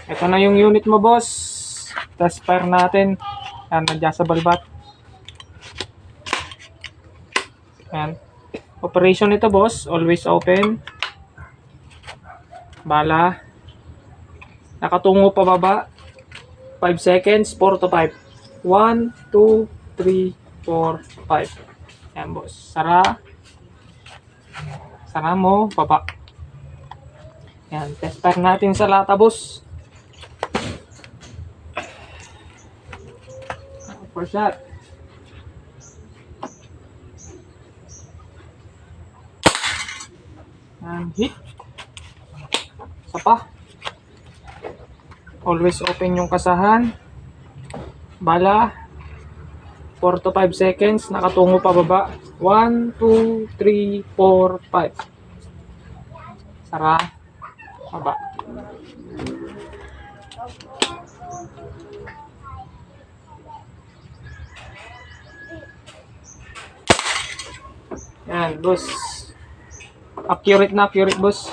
Ito na yung unit mo, boss. Test fire natin. Yan, nandiyan sa balbat. Yan. Operation ito, boss. Always open. Bala. Nakatungo pababa. 5 seconds. 4 to 5. 1, 2, 3, 4, 5. Yan, boss. Sara. Sara mo. Baba. Yan. Test fire natin sa lata, boss. First shot. And hit. Isa pa. Always open yung kasahan. Bala. 4 to 5 seconds. Nakatungo pa baba. 1, 2, 3, 4, 5. Sara. Baba. Yan, boss. Accurate na, accurate, boss.